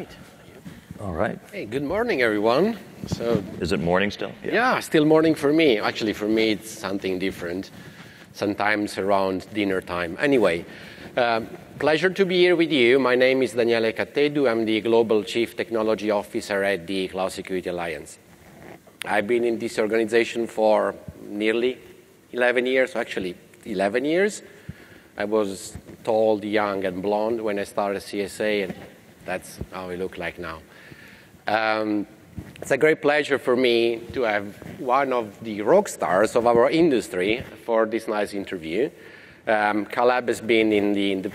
Right. All right. Hey, good morning, everyone. So, is it morning still? Yeah, still morning for me. Actually, for me, it's something different. Sometimes around dinner time. Anyway, pleasure to be here with you. My name is Daniele Cattedu. I'm the Global Chief Technology Officer at the Cloud Security Alliance. I've been in this organization for nearly 11 years, actually 11 years. I was tall, young, and blonde when I started CSA, and that's how I look like now. It's a great pleasure for me to have one of the rock stars of our industry for this nice interview. Caleb has been in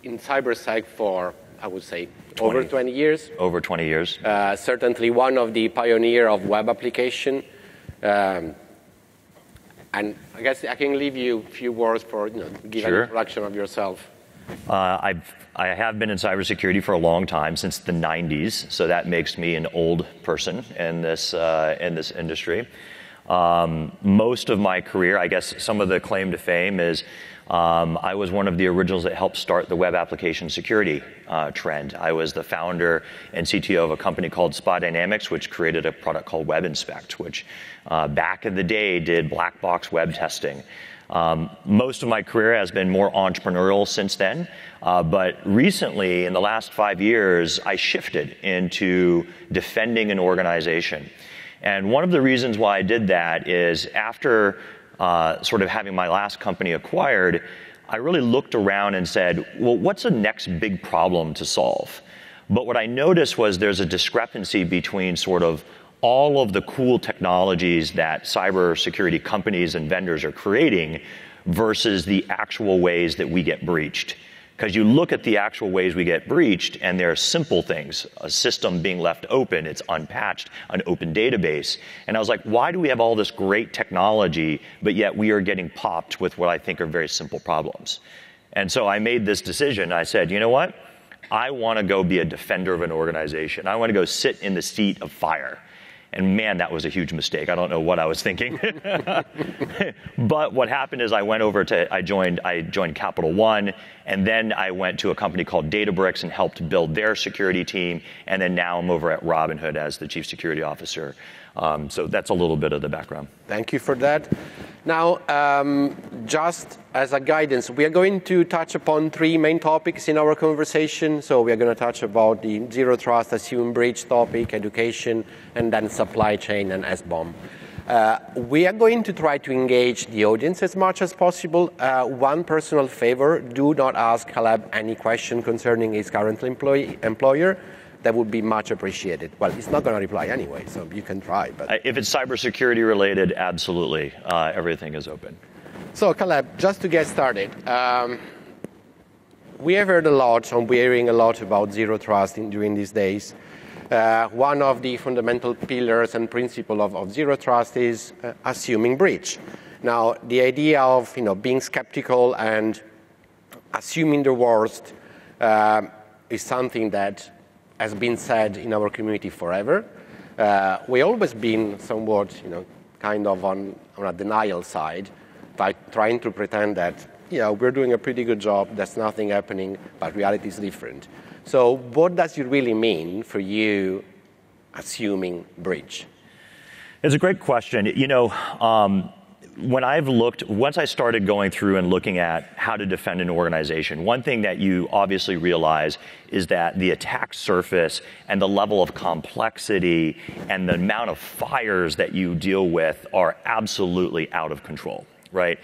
cybersec for, I would say, over 20 years. Over 20 years. Certainly one of the pioneer of web application. And I guess I can leave you a few words for give an introduction of yourself. I have been in cybersecurity for a long time, since the 90s, so that makes me an old person in this industry. Most of my career, I guess some of the claim to fame is I was one of the originals that helped start the web application security trend. I was the founder and CTO of a company called Spa Dynamics, which created a product called Web Inspect, which back in the day did black box web testing. Most of my career has been more entrepreneurial since then, but recently, in the last 5 years, I shifted into defending an organization. And one of the reasons why I did that is after sort of having my last company acquired, I really looked around and said, well, what's the next big problem to solve? But what I noticed was there's a discrepancy between sort of all of the cool technologies that cybersecurity companies and vendors are creating versus the actual ways that we get breached. Because you look at the actual ways we get breached, and they're simple things. A system being left open, it's unpatched, an open database. And I was like, why do we have all this great technology, but yet we are getting popped with what I think are very simple problems? And so I made this decision. I said, you know what? I want to go be a defender of an organization. I want to go sit in the seat of fire. And man, that was a huge mistake. I don't know what I was thinking. But what happened is I joined Capital One, and then I went to a company called Databricks and helped build their security team. And then now I'm over at Robinhood as the Chief Security Officer. So that's a little bit of the background. Thank you for that. Now, just as a guidance, we are going to touch upon 3 main topics in our conversation. So we are going to touch about the zero trust, assume breach topic, education, and then supply chain and SBOM. We are going to try to engage the audience as much as possible. One personal favor, do not ask Caleb any question concerning his current employer. That would be much appreciated. Well, he's not going to reply anyway, so you can try. But if it's cybersecurity related, absolutely. Everything is open. So, Caleb, just to get started, we have heard a lot, and we're hearing a lot about zero trust during these days. One of the fundamental pillars and principles of zero trust is assuming breach. Now, the idea of being skeptical and assuming the worst is something that has been said in our community forever. We've always been somewhat, kind of on a denial side, by trying to pretend that, we're doing a pretty good job, there's nothing happening, but reality is different. So what does it really mean for you assuming breach? It's a great question. When once I started going through and looking at how to defend an organization, one thing that you obviously realize is that the attack surface and the level of complexity and the amount of fires that you deal with are absolutely out of control, right?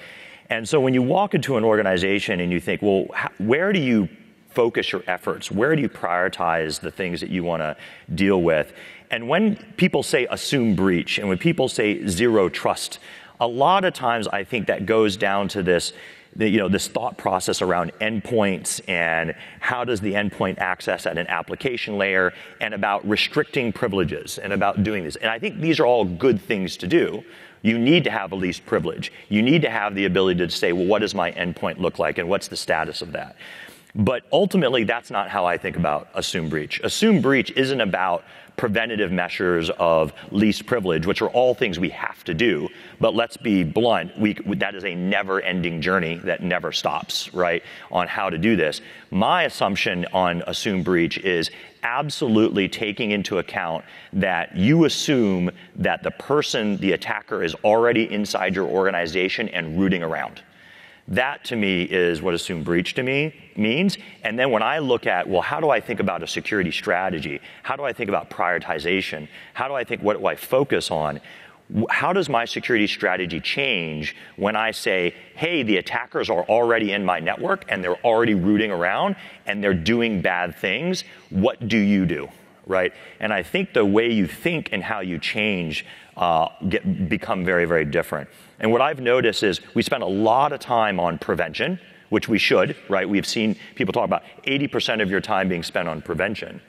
And so when you walk into an organization and you think, well, where do you focus your efforts? Where do you prioritize the things that you want to deal with? And when people say assume breach and when people say zero trust, a lot of times I think that goes down to this thought process around endpoints and how does the endpoint access at an application layer and about restricting privileges and about doing this. And I think these are all good things to do. You need to have a least privilege. You need to have the ability to say, well, what does my endpoint look like and what's the status of that? But ultimately, that's not how I think about assume breach. Assume breach isn't about preventative measures of least privilege, which are all things we have to do. But let's be blunt, that is a never-ending journey that never stops, right, on how to do this. My assumption on assume breach is absolutely taking into account that you assume that the attacker is already inside your organization and rooting around. That, to me, is what assume breach to me means. And then when I look at, well, how do I think about a security strategy? How do I think about prioritization? How do I think, what do I focus on? How does my security strategy change when I say, hey, the attackers are already in my network and they're already rooting around and they're doing bad things? What do you do? Right? And I think the way you think and how you change become very, very different. And what I've noticed is we spend a lot of time on prevention, which we should, right? We've seen people talk about 80% of your time being spent on prevention,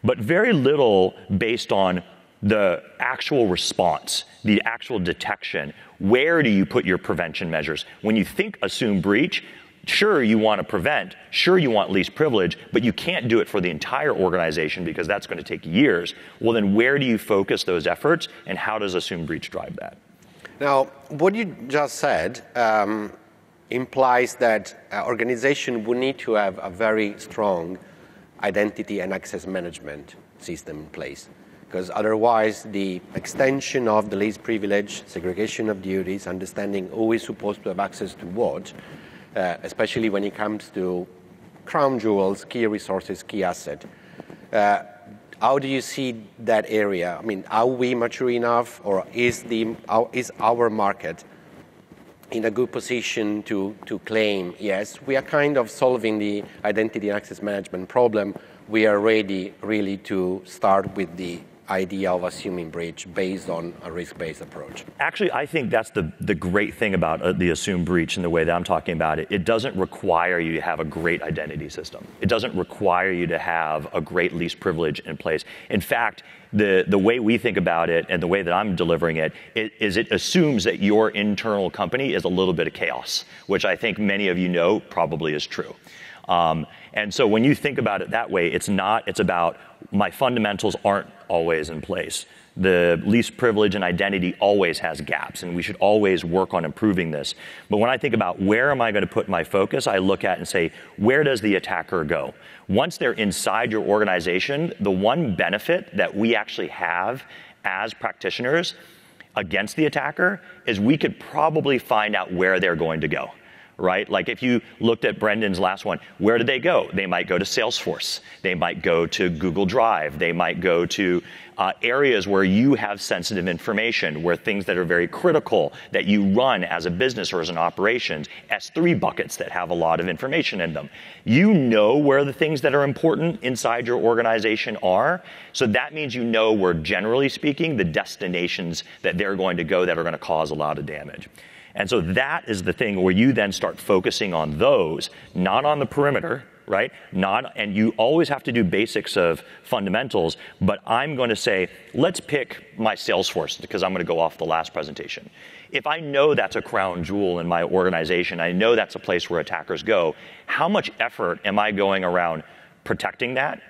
but very little based on the actual response, the actual detection. Where do you put your prevention measures? When you think assume breach, sure, you want to prevent, sure, you want least privilege, but you can't do it for the entire organization because that's going to take years. Well, then where do you focus those efforts, and how does assume breach drive that? Now, what you just said implies that organization would need to have a very strong identity and access management system in place, because otherwise the extension of the least privilege, segregation of duties, understanding who is supposed to have access to what, especially when it comes to crown jewels, key resources, key asset. How do you see that area? I mean, are we mature enough, or is our market in a good position to claim, yes, we are kind of solving the identity and access management problem. We are ready really to start with the idea of assuming breach based on a risk-based approach? Actually, I think that's the great thing about the assume breach and the way that I'm talking about it. It doesn't require you to have a great identity system. It doesn't require you to have a great least privilege in place. In fact, the way we think about it and the way that I'm delivering it is it assumes that your internal company is a little bit of chaos, which I think many of you know probably is true. And so when you think about it that way, it's about my fundamentals aren't always in place. The least privilege and identity always has gaps, and we should always work on improving this. But when I think about where am I going to put my focus, I look at and say, where does the attacker go? Once they're inside your organization, the one benefit that we actually have as practitioners against the attacker is we could probably find out where they're going to go. Right? Like if you looked at Brendan's last one, where did they go? They might go to Salesforce. They might go to Google Drive. They might go to areas where you have sensitive information, where things that are very critical that you run as a business or as an operations, S3 buckets that have a lot of information in them. You know where the things that are important inside your organization are. So that means you know where, generally speaking, the destinations that they're going to go that are going to cause a lot of damage. And so that is the thing where you then start focusing on those, not on the perimeter, right? And you always have to do basics of fundamentals, but I'm going to say, let's pick my Salesforce, because I'm going to go off the last presentation. If I know that's a crown jewel in my organization, I know that's a place where attackers go, how much effort am I going around protecting that,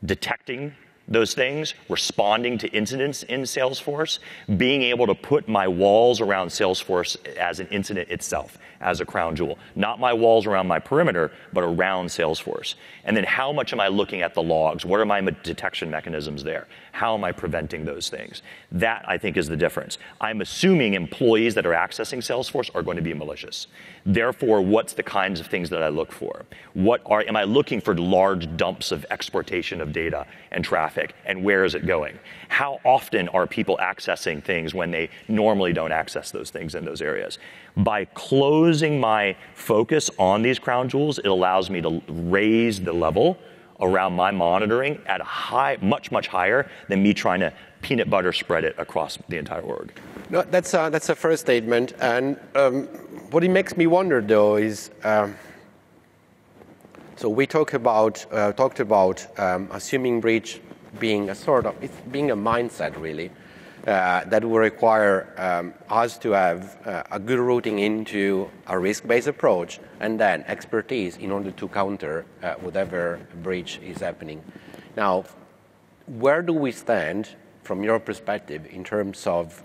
detecting those things, responding to incidents in Salesforce, being able to put my walls around Salesforce as an incident itself, as a crown jewel. Not my walls around my perimeter, but around Salesforce. And then how much am I looking at the logs? What are my detection mechanisms there? How am I preventing those things? That, I think, is the difference. I'm assuming employees that are accessing Salesforce are going to be malicious. Therefore, what's the kinds of things that I look for? Am I looking for large dumps of exportation of data and traffic, and where is it going? How often are people accessing things when they normally don't access those things in those areas? By closing my focus on these crown jewels, it allows me to raise the level around my monitoring at a much, much higher than me trying to peanut butter spread it across the entire org. No, that's a first statement. And what it makes me wonder, though, is so we talked about assuming breach being a sort of, it's being a mindset, really. that will require us to have a good routing into a risk-based approach and then expertise in order to counter whatever breach is happening. Now, where do we stand from your perspective in terms of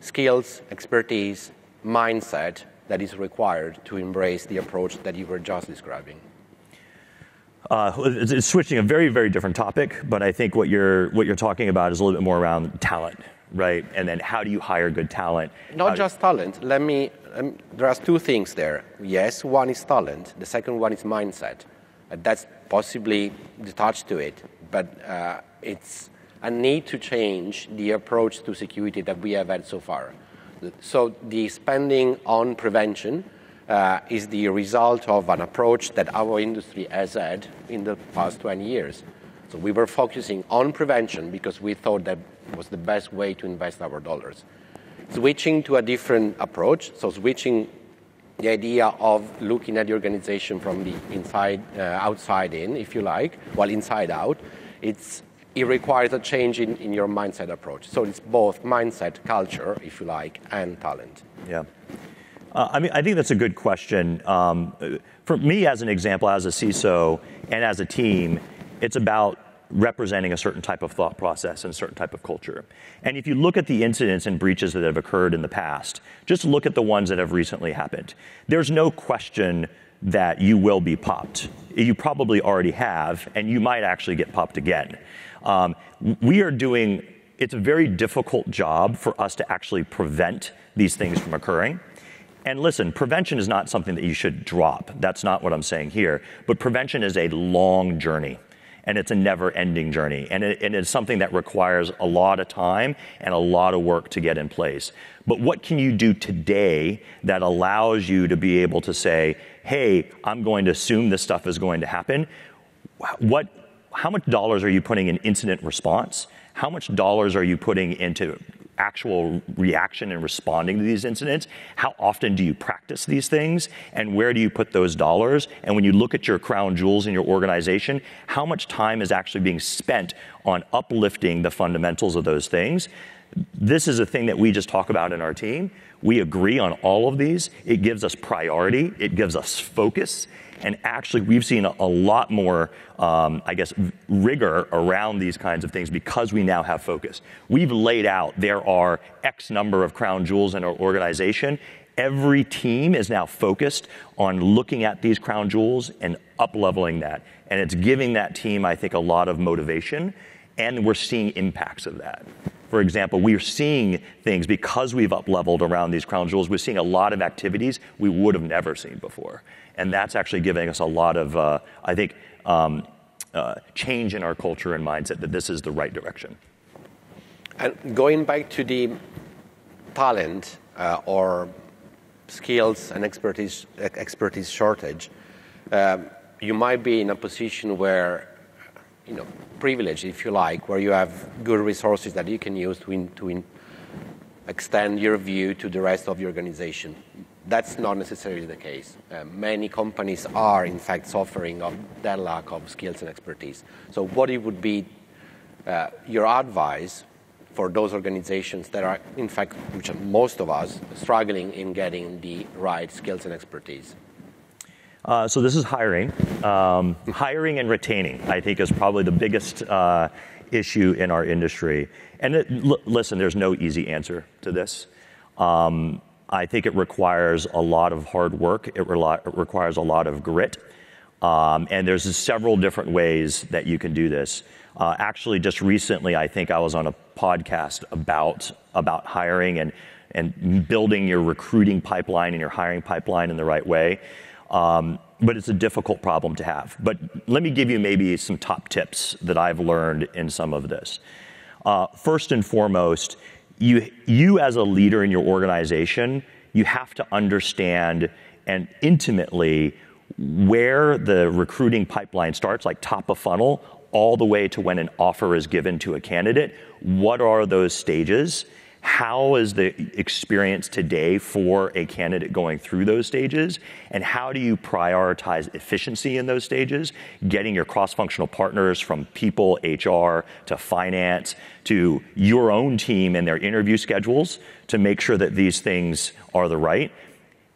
skills, expertise, mindset that is required to embrace the approach that you were just describing? It's switching a very, very different topic, but I think what you're talking about is a little bit more around talent, right? And then how do you hire good talent? Not just talent. There are two things there. Yes, one is talent. The second one is mindset. That's possibly detached to it, but it's a need to change the approach to security that we have had so far. So the spending on prevention is the result of an approach that our industry has had in the past 20 years. So we were focusing on prevention because we thought that was the best way to invest our dollars. Switching to a different approach, so switching the idea of looking at the organization from the outside in, if you like, while inside out, it requires a change in your mindset approach. So it's both mindset, culture, if you like, and talent. Yeah. I think that's a good question. For me, as an example, as a CISO and as a team, it's about representing a certain type of thought process and a certain type of culture. And if you look at the incidents and breaches that have occurred in the past, just look at the ones that have recently happened. There's no question that you will be popped. You probably already have, and you might actually get popped again. It's a very difficult job for us to actually prevent these things from occurring. And listen, prevention is not something that you should drop. That's not what I'm saying here. But prevention is a long journey, and it's a never-ending journey. And it's something that requires a lot of time and a lot of work to get in place. But what can you do today that allows you to be able to say, hey, I'm going to assume this stuff is going to happen? How much dollars are you putting in incident response? How much dollars are you putting into actual reaction and responding to these incidents? How often do you practice these things? And where do you put those dollars? And when you look at your crown jewels in your organization, how much time is actually being spent on uplifting the fundamentals of those things? This is a thing that we just talk about in our team. We agree on all of these. It gives us priority. It gives us focus. And actually, we've seen a lot more, rigor around these kinds of things because we now have focus. We've laid out there are X number of crown jewels in our organization. Every team is now focused on looking at these crown jewels and up-leveling that. And it's giving that team, I think, a lot of motivation, and we're seeing impacts of that. For example, we're seeing things because we've up-leveled around these crown jewels. We're seeing a lot of activities we would have never seen before. And that's actually giving us a lot of, change in our culture and mindset that this is the right direction. And going back to the talent or skills and expertise shortage, you might be in a position where, privileged, if you like, where you have good resources that you can use to extend your view to the rest of the organization. That's not necessarily the case. Many companies are, in fact, suffering of that lack of skills and expertise. So what would be your advice for those organizations that are, in fact, which are most of us, struggling in getting the right skills and expertise? So this is hiring. Hiring and retaining, I think, is probably the biggest issue in our industry. And listen, there's no easy answer to this. I think it requires a lot of hard work. It requires a lot of grit. And there's several different ways that you can do this. Actually, just recently, I think I was on a podcast about hiring and building your recruiting pipeline and your hiring pipeline in the right way. But it's a difficult problem to have. But let me give you maybe some top tips that I've learned in some of this. First and foremost, you as a leader in your organization, you have to understand and intimately where the recruiting pipeline starts, like top of funnel, all the way to when an offer is given to a candidate. What are those stages? How is the experience today for a candidate going through those stages? And how do you prioritize efficiency in those stages? Getting your cross-functional partners from people, HR, to finance, to your own team and their interview schedules to make sure that these things are the right.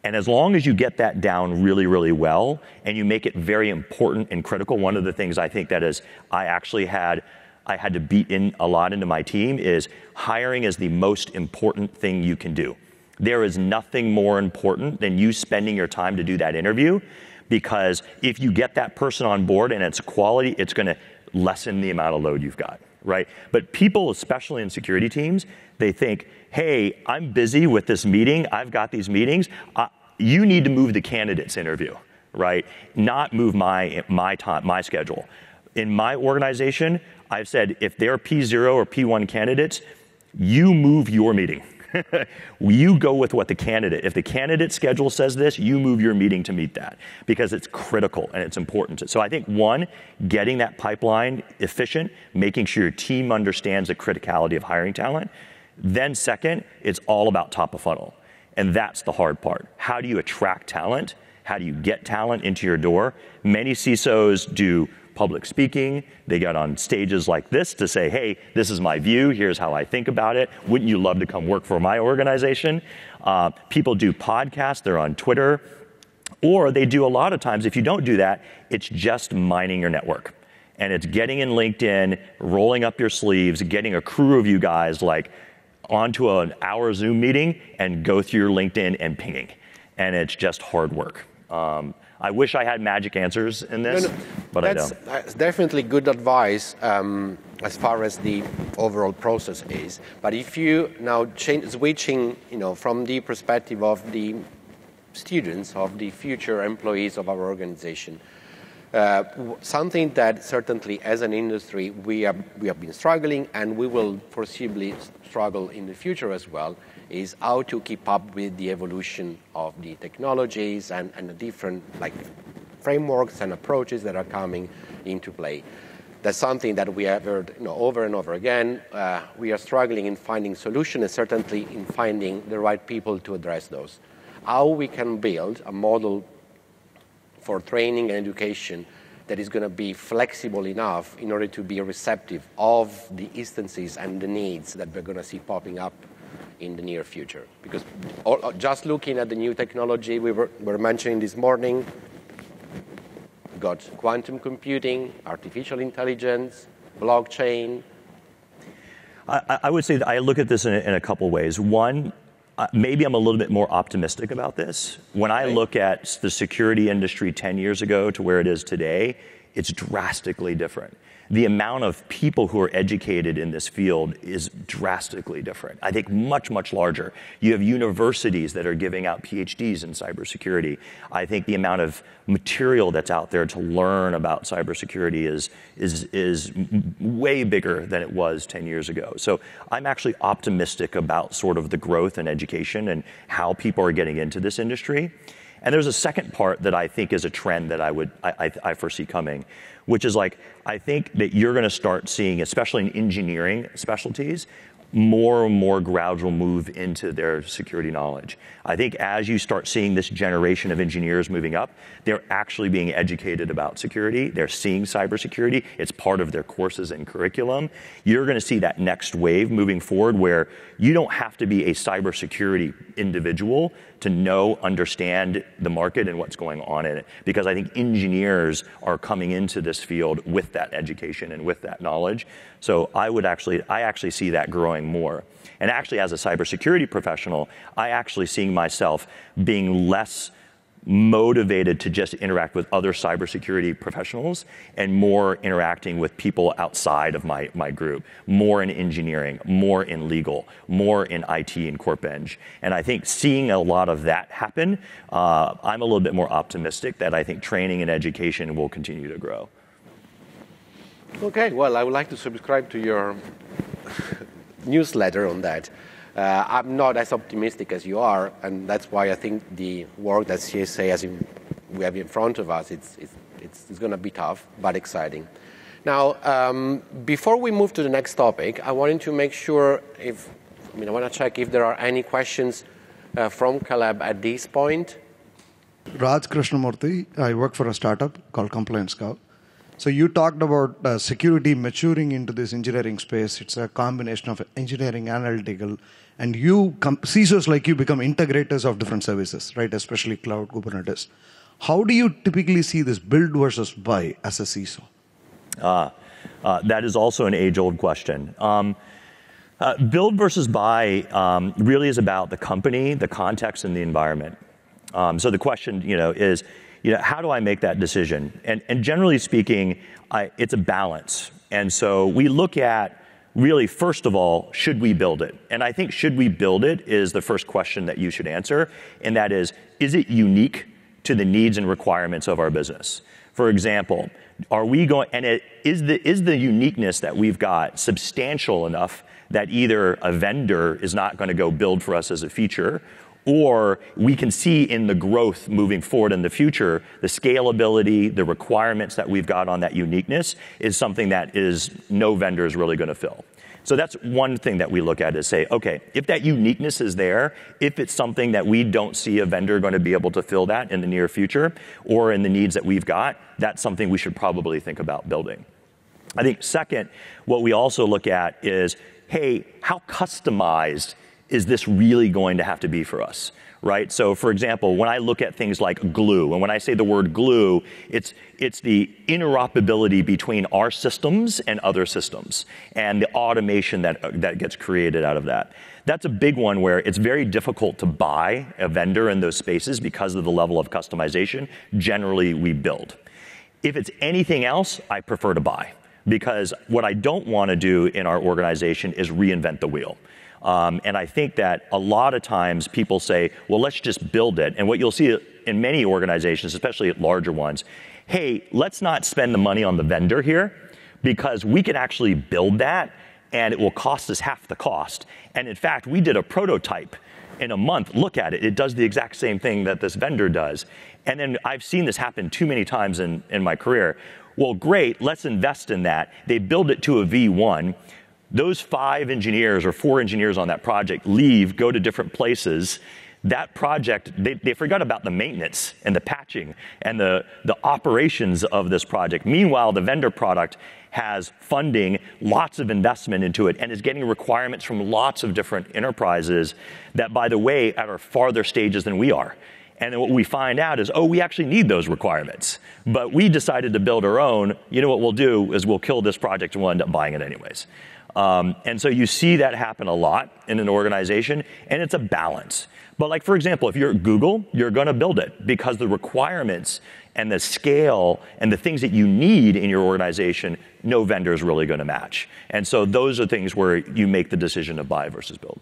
And as long as you get that down really, really well, and you make it very important and critical, one of the things I think that is, I had to beat in a lot into my team is hiring is the most important thing you can do. There is nothing more important than you spending your time to do that interview, because if you get that person on board and it's quality, it's gonna lessen the amount of load you've got, right? But people, especially in security teams, they think, hey, I'm busy with this meeting, I've got these meetings, you need to move the candidate's interview, right? Not move my time, my schedule. In my organization, I've said, if they're P0 or P1 candidates, you move your meeting. You go with what the candidate, if the candidate schedule says this, you move your meeting to meet that, because it's critical and it's important. So I think, one, getting that pipeline efficient, making sure your team understands the criticality of hiring talent. Then second, it's all about top of funnel. And that's the hard part. How do you attract talent? How do you get talent into your door? Many CISOs do public speaking. They get on stages like this to say, hey, this is my view, here's how I think about it. Wouldn't you love to come work for my organization? People do podcasts, they're on Twitter. Or they do a lot of times, if you don't do that, it's just mining your network. And it's getting in LinkedIn, rolling up your sleeves, getting a crew of you guys like onto an hour Zoom meeting and go through your LinkedIn and pinging. And it's just hard work. I wish I had magic answers in this, but I don't. That's definitely good advice as far as the overall process is. But if you now switching, from the perspective of the students, of the future employees of our organization, something that certainly as an industry we have been struggling, and we will foreseeably struggle in the future as well, is how to keep up with the evolution of the technologies and the different frameworks and approaches that are coming into play. That's something that we have heard over and over again. We are struggling in finding solutions, and certainly in finding the right people to address those. How we can build a model for training and education that is going to be flexible enough in order to be receptive of the instances and the needs that we're going to see popping up in the near future. Because just looking at the new technology we were mentioning this morning, we've got quantum computing, artificial intelligence, blockchain. I would say that I look at this in a couple ways. One, maybe I'm a little bit more optimistic about this. When I look at the security industry 10 years ago to where it is today, it's drastically different. The amount of people who are educated in this field is drastically different. I think much, much larger. You have universities that are giving out PhDs in cybersecurity. I think the amount of material that's out there to learn about cybersecurity is way bigger than it was 10 years ago. So I'm actually optimistic about sort of the growth in education and how people are getting into this industry. And there's a second part that I think is a trend that I foresee coming, which is I think that you're going to start seeing, especially in engineering specialties, more and more gradual move into their security knowledge. I think as you start seeing this generation of engineers moving up, they're actually being educated about security. They're seeing cybersecurity. It's part of their courses and curriculum. You're going to see that next wave moving forward where you don't have to be a cybersecurity individual to understand the market and what's going on in it. Because I think engineers are coming into this field with that education and with that knowledge. So I actually see that growing more. And actually, as a cybersecurity professional, I actually seeing myself being less motivated to just interact with other cybersecurity professionals and more interacting with people outside of my group, more in engineering, more in legal, more in IT and corp eng. And I think seeing a lot of that happen, I'm a little bit more optimistic that I think training and education will continue to grow. Okay, well, I would like to subscribe to your newsletter on that. I'm not as optimistic as you are, and that's why I think the work that CSA we have in front of us, it's going to be tough, but exciting. Now, before we move to the next topic, I wanted to make sure if I want to check if there are any questions from Caleb at this point. Raj Krishnamurthy, I work for a startup called Compliance Scout. So you talked about security maturing into this engineering space. It's a combination of engineering, analytical, and CISOs like you become integrators of different services, right? Especially cloud, Kubernetes. How do you typically see this build versus buy as a CISO? That is also an age-old question. Build versus buy really is about the company, the context, and the environment. So the question, is, how do I make that decision? And generally speaking, it's a balance. And so we look at really, first of all, should we build it? And I think should we build it is the first question that you should answer. And that is it unique to the needs and requirements of our business? For example, is the uniqueness that we've got substantial enough that either a vendor is not going to go build for us as a feature, or we can see in the growth moving forward in the future, the scalability, the requirements that we've got on that uniqueness is something that is no vendor is really going to fill. So that's one thing that we look at is say, okay, if that uniqueness is there, if it's something that we don't see a vendor going to be able to fill that in the near future or in the needs that we've got, that's something we should probably think about building. I think second, what we also look at is, hey, how customized is this really going to have to be for us, right? So for example, when I look at things like glue, and when I say the word glue, it's the interoperability between our systems and other systems, and the automation that gets created out of that. That's a big one where it's very difficult to buy a vendor in those spaces because of the level of customization. Generally, we build. If it's anything else, I prefer to buy, because what I don't want to do in our organization is reinvent the wheel. And I think that a lot of times people say, well, let's just build it. And what you'll see in many organizations, especially at larger ones, hey, let's not spend the money on the vendor here because we can actually build that and it will cost us half the cost. And in fact, we did a prototype in a month. Look at it. It does the exact same thing that this vendor does. And then I've seen this happen too many times in my career. Well, great, let's invest in that. They build it to a V1. Those 5 engineers or 4 engineers on that project leave, go to different places. That project, they forgot about the maintenance and the patching and the operations of this project. Meanwhile, the vendor product has funding, lots of investment into it, and is getting requirements from lots of different enterprises that, by the way, are farther stages than we are. And then what we find out is, we actually need those requirements. But we decided to build our own. You know what we'll do is we'll kill this project and we'll end up buying it anyways. And so you see that happen a lot in an organization, and it's a balance. But like, for example, if you're at Google, you're going to build it because the requirements and the scale and the things that you need in your organization, no vendor is really going to match. And so those are things where you make the decision to buy versus build.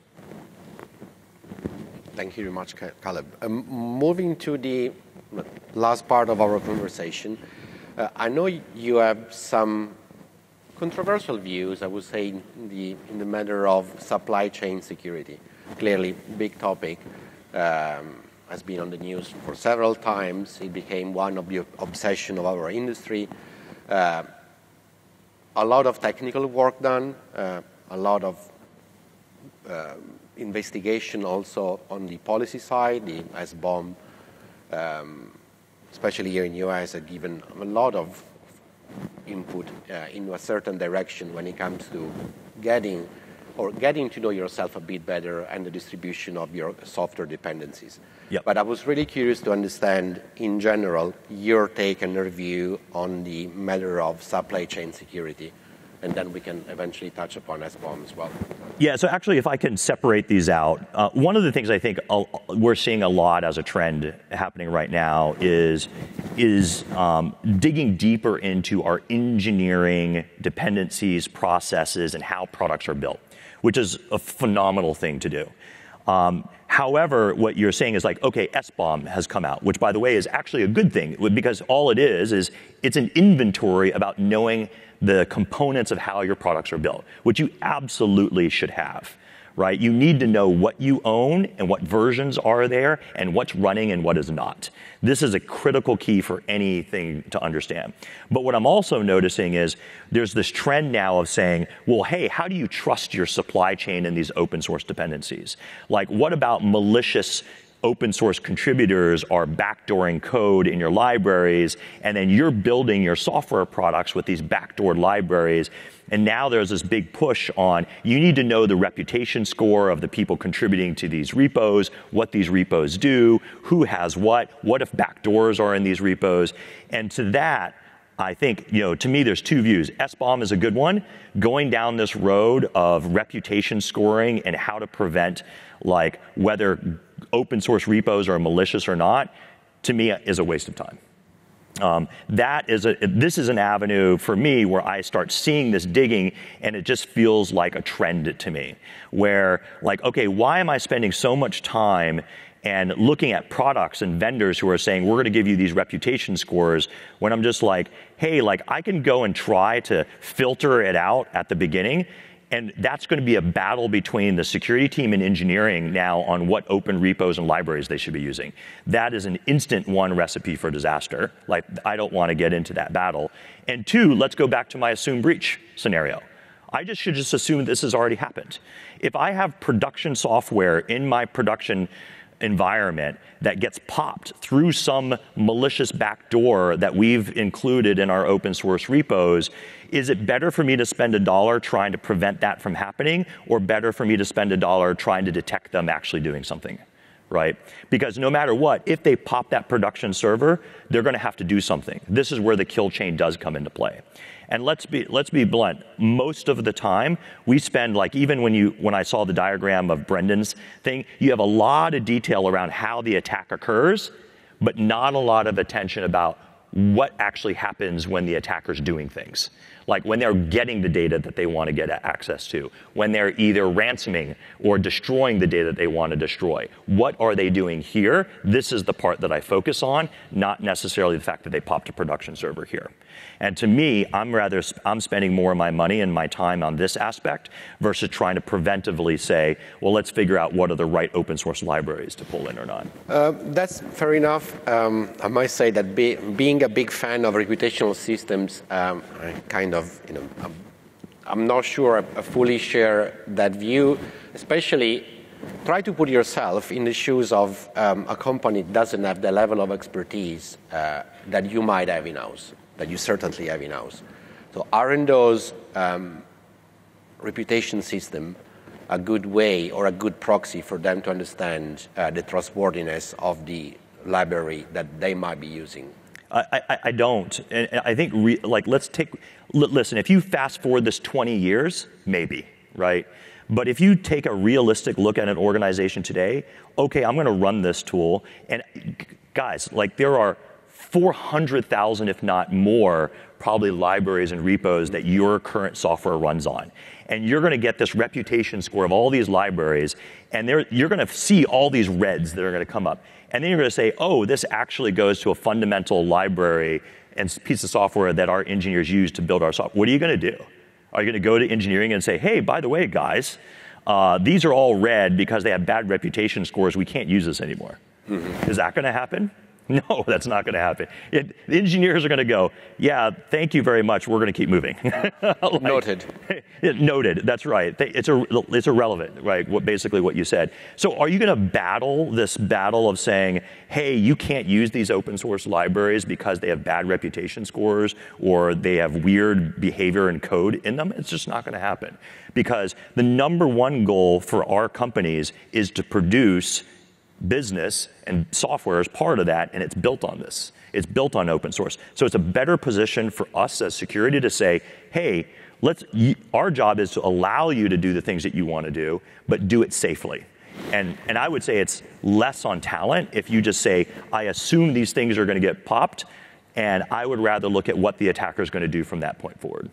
Thank you very much, Caleb. Moving to the last part of our conversation, I know you have some controversial views, I would say, in the matter of supply chain security. Clearly, big topic, has been on the news for several times. It became one of the obsession of our industry. A lot of technical work done, a lot of investigation also on the policy side. The SBOM, especially here in the US, have given a lot of input in a certain direction when it comes to getting to know yourself a bit better and the distribution of your software dependencies. Yep. But I was really curious to understand, in general, your take and your view on the matter of supply chain security, and then we can eventually touch upon SBOM as well. Yeah, so actually, if I can separate these out, one of the things I think we're seeing a lot as a trend happening right now is digging deeper into our engineering dependencies, processes, and how products are built, which is a phenomenal thing to do. However, what you're saying is like, okay, SBOM has come out, which, by the way, is actually a good thing, because all it is it's an inventory about knowing the components of how your products are built, which you absolutely should have, right? You need to know what you own and what versions are there and what's running and what is not. This is a critical key for anything to understand. But what I'm also noticing is there's this trend now of saying, well, hey, how do you trust your supply chain in these open source dependencies? Like, what about malicious open source contributors are backdooring code in your libraries, and then you're building your software products with these backdoored libraries. And now there's this big push on, you need to know the reputation score of the people contributing to these repos, what these repos do, who has what if backdoors are in these repos. And to that, I think, to me, there's two views. SBOM is a good one. Going down this road of reputation scoring and how to prevent, like, whether open source repos are malicious or not, to me, is a waste of time. This is an avenue for me where I start seeing this digging, and it just feels like a trend to me, where, like, okay, why am I spending so much time and looking at products and vendors who are saying, we're going to give you these reputation scores, when I'm just like, hey, like, I can go and try to filter it out at the beginning, and that's going to be a battle between the security team and engineering now on what open repos and libraries they should be using. That is an instant one recipe for disaster. Like, I don't want to get into that battle. And two, let's go back to my assume breach scenario. I should just assume this has already happened. If I have production software in my production environment that gets popped through some malicious backdoor that we've included in our open source repos, is it better for me to spend $1 trying to prevent that from happening, or better for me to spend $1 trying to detect them actually doing something, right? Because no matter what, if they pop that production server, they're going to have to do something. This is where the kill chain does come into play. And let's be blunt. Most of the time, we spend, like, even when I saw the diagram of Brendan's thing, you have a lot of detail around how the attack occurs, but not a lot of attention about what actually happens when the attacker's doing things. Like when they're getting the data that they want to get access to, when they're either ransoming or destroying the data they want to destroy. What are they doing here? This is the part that I focus on, not necessarily the fact that they popped a production server here. And to me, I'm spending more of my money and my time on this aspect versus trying to preventively say, well, let's figure out what are the right open source libraries to pull in or not. That's fair enough. I must say that being a big fan of reputational systems, I'm not sure I fully share that view, especially try to put yourself in the shoes of a company that doesn't have the level of expertise that you might have in-house, that you certainly have in-house. So aren't those reputation system a good way or a good proxy for them to understand the trustworthiness of the library that they might be using? I don't. And I think, listen, if you fast forward this 20 years, maybe, right? But if you take a realistic look at an organization today, okay, I'm going to run this tool. And guys, like, there are 400,000, if not more, probably libraries and repos that your current software runs on. And you're going to get this reputation score of all these libraries, and you're going to see all these reds that are going to come up. And then you're going to say, oh, this actually goes to a fundamental library and piece of software that our engineers use to build our software. What are you going to do? Are you going to go to engineering and say, hey, by the way, guys, these are all red because they have bad reputation scores. We can't use this anymore. Mm-hmm. Is that going to happen? No, that's not going to happen. The engineers are going to go, yeah, thank you very much. We're going to keep moving. Noted. Noted. That's right. It's irrelevant, right? Basically what you said. So are you going to battle this battle of saying, hey, you can't use these open source libraries because they have bad reputation scores or they have weird behavior and code in them? It's just not going to happen. Because the number one goal for our companies is to produce business, and software is part of that, and it's built on this. It's built on open source. So it's a better position for us as security to say, hey, our job is to allow you to do the things that you want to do, but do it safely. And I would say it's less on talent if you just say, I assume these things are going to get popped, and I would rather look at what the attacker is going to do from that point forward.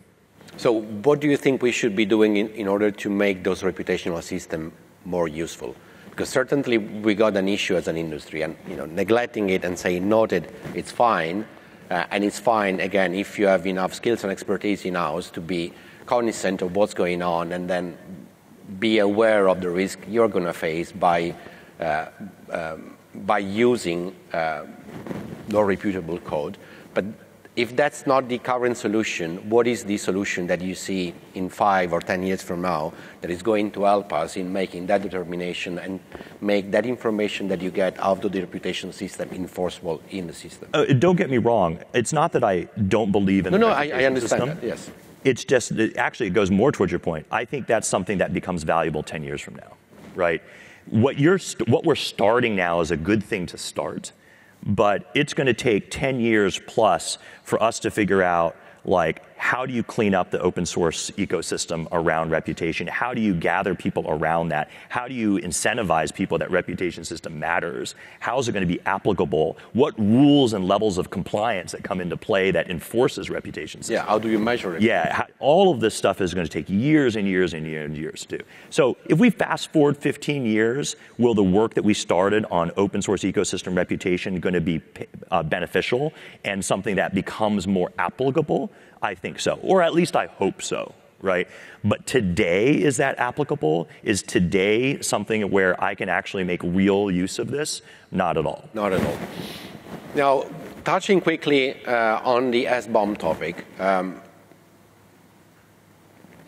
So what do you think we should be doing in order to make those reputational systems more useful? Because certainly we got an issue as an industry, and neglecting it and saying noted, it's fine, and it's fine again if you have enough skills and expertise in-house to be cognizant of what's going on, and then be aware of the risk you're going to face by using non-reputable code. But if that's not the current solution, what is the solution that you see in 5 or 10 years from now that is going to help us in making that determination and make that information that you get out of the reputation system enforceable in the system? Don't get me wrong. It's not that I don't believe in the reputation I understand system. that, yes. It's just, actually, it goes more towards your point. I think that's something that becomes valuable 10 years from now, right? What we're starting now is a good thing to start, but it's going to take 10 years plus for us to figure out, like, how do you clean up the open source ecosystem around reputation? How do you gather people around that? How do you incentivize people that reputation system matters? How is it going to be applicable? What rules and levels of compliance that come into play that enforces reputation system? Yeah, how do you measure it? Yeah, all of this stuff is going to take years and years and years and years to do. So if we fast forward 15 years, will the work that we started on open source ecosystem reputation going to be beneficial and something that becomes more applicable? I think so, or at least I hope so, right? But today, is that applicable? Is today something where I can actually make real use of this? Not at all. Not at all. Now, touching quickly on the SBOM topic,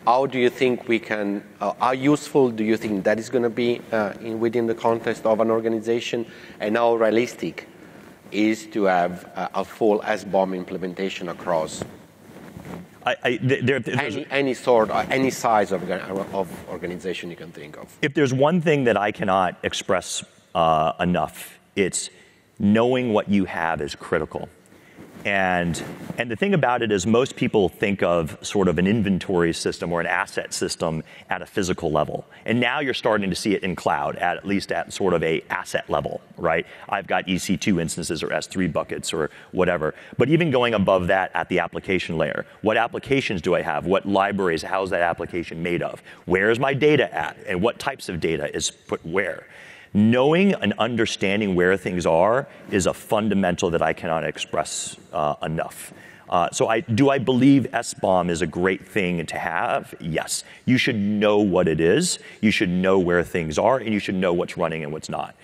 how do you think we can, how useful do you think that is going to be within the context of an organization, and how realistic is to have a full SBOM implementation across any size of organization you can think of? If there's one thing that I cannot express enough, it's knowing what you have is critical. And the thing about it is most people think of sort of an inventory system or an asset system at a physical level. And now you're starting to see it in cloud, at least at sort of a asset level, right? I've got EC2 instances or S3 buckets or whatever. But even going above that at the application layer, what applications do I have? What libraries? How's that application made of? Where is my data at? And what types of data is put where? Knowing and understanding where things are is a fundamental that I cannot express enough. Do I believe SBOM is a great thing to have? Yes. You should know what it is, you should know where things are, and you should know what's running and what's not.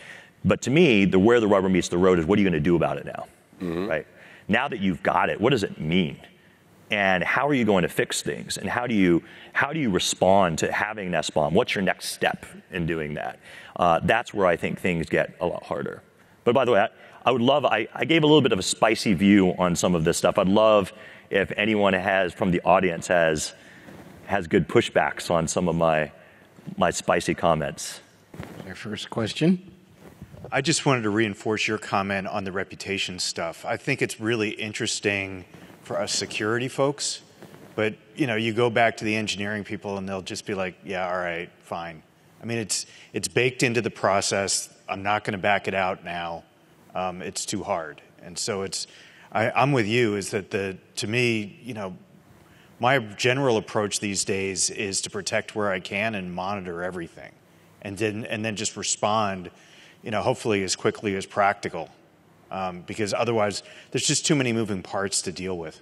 But to me, where the rubber meets the road is, what are you going to do about it now? Mm-hmm. Right? Now that you've got it, what does it mean? And how are you going to fix things? And how do you respond to having an SBOM? What's your next step in doing that? That's where I think things get a lot harder. But by the way, I would love, I gave a little bit of a spicy view on some of this stuff. I'd love if anyone from the audience has good pushbacks on some of my spicy comments. Our first question. I just wanted to reinforce your comment on the reputation stuff. I think it's really interesting for us security folks, but you go back to the engineering people and they'll just be like, yeah, all right, fine. I mean, it's baked into the process. I'm not going to back it out now. It's too hard. And so I'm with you, is that to me, my general approach these days is to protect where I can and monitor everything, and then just respond, hopefully as quickly as practical. Because otherwise, there's just too many moving parts to deal with.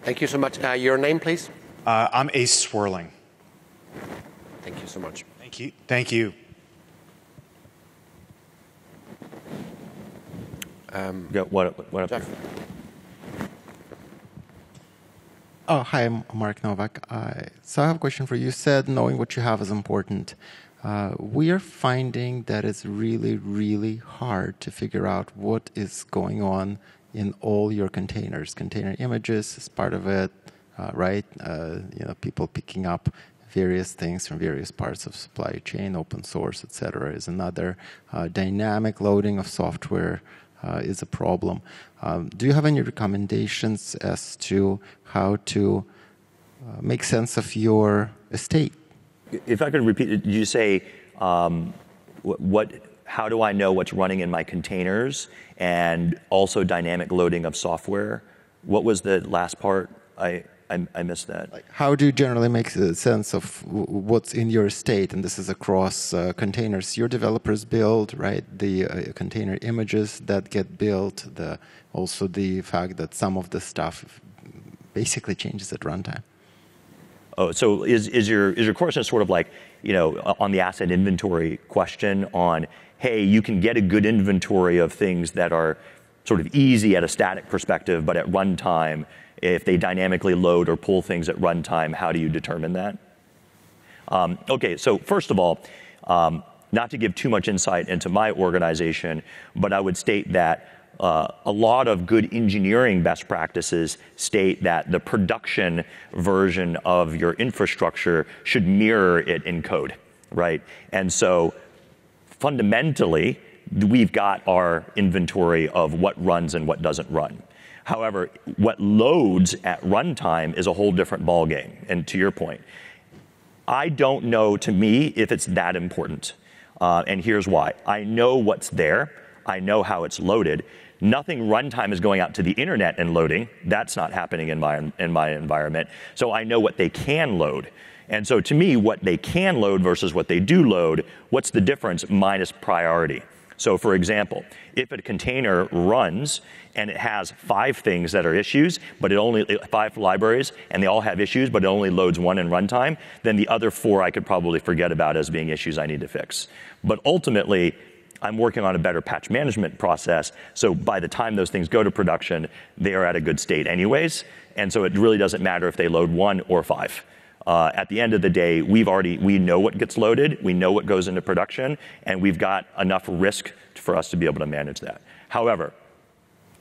Thank you so much. Your name, please? I'm Ace Swirling. Thank you so much. Thank you. Thank you. What up there? Oh, hi, I'm Mark Novak. So I have a question for you. You said knowing what you have is important. We are finding that it's really, really hard to figure out what is going on in all your containers. Container images is part of it, right? People picking up various things from various parts of supply chain, open source, etc., is another. Dynamic loading of software is a problem. Do you have any recommendations as to how to make sense of your estate? If I could repeat, did you say how do I know what's running in my containers, and also dynamic loading of software? What was the last part? I missed that. Like, how do you generally make sense of what's in your estate? And this is across containers your developers build, right? The container images that get built, also the fact that some of the stuff basically changes at runtime. Oh, so is your question sort of like, on the asset inventory question on, hey, you can get a good inventory of things that are sort of easy at a static perspective, but at runtime, if they dynamically load or pull things at runtime, how do you determine that? Okay, so first of all, not to give too much insight into my organization, but I would state that a lot of good engineering best practices state that the production version of your infrastructure should mirror it in code, right? And so fundamentally, we've got our inventory of what runs and what doesn't run. However, what loads at runtime is a whole different ballgame. And to your point, I don't know, to me, if it's that important. And here's why. I know what's there. I know how it's loaded. Nothing runtime is going out to the internet and loading. That's not happening in my environment. So I know what they can load. And so to me, what they can load versus what they do load, what's the difference minus priority? So for example, if a container runs and it has 5 things that are issues, but 5 libraries, and they all have issues, but it only loads 1 in runtime, then the other 4 I could probably forget about as being issues I need to fix. But ultimately, I'm working on a better patch management process, so by the time those things go to production, they are at a good state anyways, and so it really doesn't matter if they load 1 or 5. At the end of the day, we know what gets loaded, we know what goes into production, and we've got enough risk for us to be able to manage that. However,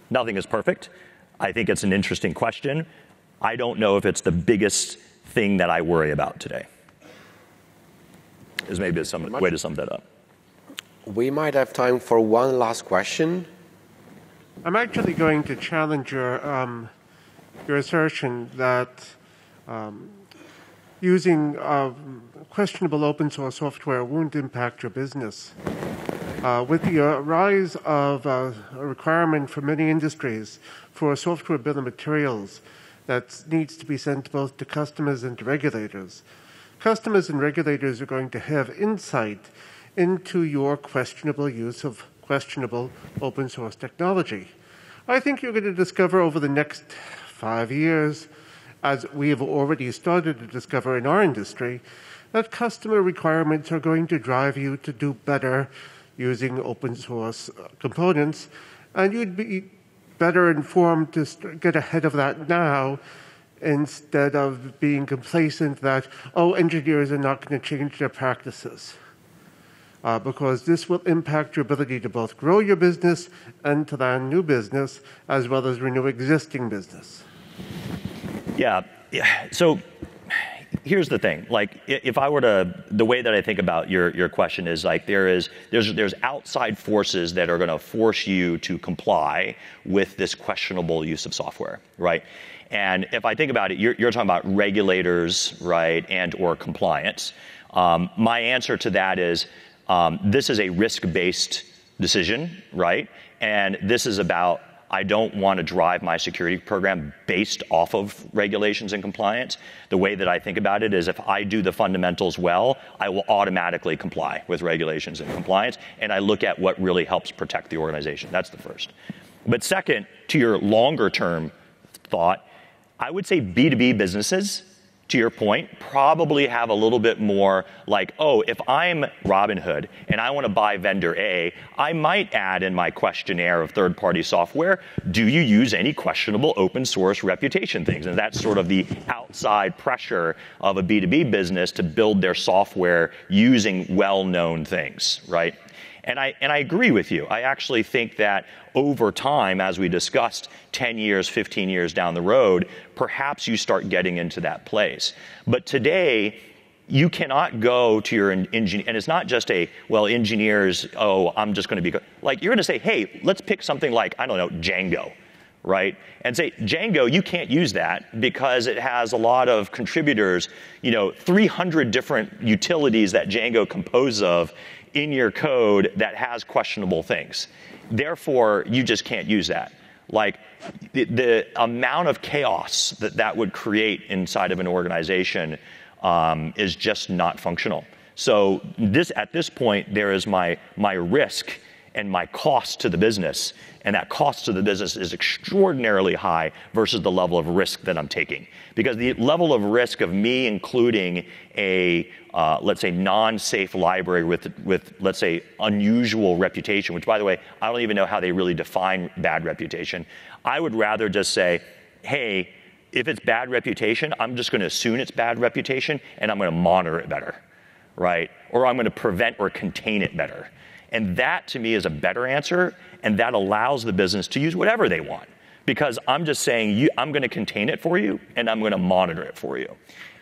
nothing is perfect. I think it's an interesting question. I don't know if it's the biggest thing that I worry about today. Is maybe a way to sum that up. We might have time for one last question. I'm actually going to challenge your assertion that using questionable open source software won't impact your business. With the rise of a requirement for many industries for a software bill of materials that needs to be sent both to customers and to regulators, customers and regulators are going to have insight into your questionable use of questionable open source technology. I think you're going to discover over the next 5 years, as we have already started to discover in our industry, that customer requirements are going to drive you to do better using open source components, and you'd be better informed to get ahead of that now instead of being complacent that, oh, engineers are not going to change their practices. Because this will impact your ability to both grow your business and to land new business, as well as renew existing business. Yeah. So here's the thing. Like, if I were to, the way that I think about your question is like there's outside forces that are going to force you to comply with this questionable use of software, right? And if I think about it, you're talking about regulators, right, and or compliance. My answer to that is this is a risk-based decision, right? And this is about, I don't want to drive my security program based off of regulations and compliance. The way that I think about it is if I do the fundamentals well, I will automatically comply with regulations and compliance, and I look at what really helps protect the organization. That's the first. But second, to your longer term thought, I would say B2B businesses, to your point, probably have a little bit more like, oh, if I'm Robinhood and I want to buy vendor A, I might add in my questionnaire of third-party software, do you use any questionable open source reputation things? And that's sort of the outside pressure of a B2B business to build their software using well-known things, right? And I agree with you. I actually think that over time, as we discussed, 10 years, 15 years down the road, perhaps you start getting into that place. But today, you cannot go to your engineer, and it's not just engineers, oh, I'm just going to be, like, you're going to say, hey, let's pick something like, I don't know, Django, right? And say, Django, you can't use that because it has a lot of contributors, 300 different utilities that Django composes of in your code that has questionable things. Therefore, you just can't use that. Like, the amount of chaos that would create inside of an organization is just not functional. So at this point, there is my risk and my cost to the business. And that cost to the business is extraordinarily high versus the level of risk that I'm taking. Because the level of risk of me including a, let's say, non-safe library with, let's say, unusual reputation, which, by the way, I don't even know how they really define bad reputation. I would rather just say, hey, if it's bad reputation, I'm just going to assume it's bad reputation, and I'm going to monitor it better, right? Or I'm going to prevent or contain it better. And that, to me, is a better answer, and that allows the business to use whatever they want. Because I'm just saying, I'm going to contain it for you, and I'm going to monitor it for you.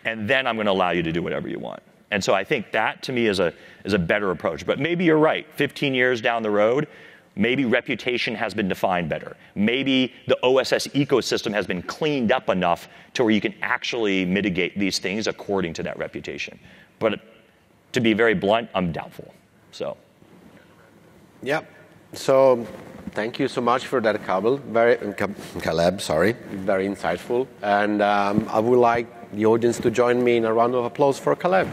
And then I'm going to allow you to do whatever you want. And so I think that, to me, is a better approach. But maybe you're right. 15 years down the road, maybe reputation has been defined better. Maybe the OSS ecosystem has been cleaned up enough to where you can actually mitigate these things according to that reputation. But to be very blunt, I'm doubtful. So. Yeah. So thank you so much for that, Caleb. Very insightful. And I would like the audience to join me in a round of applause for Caleb.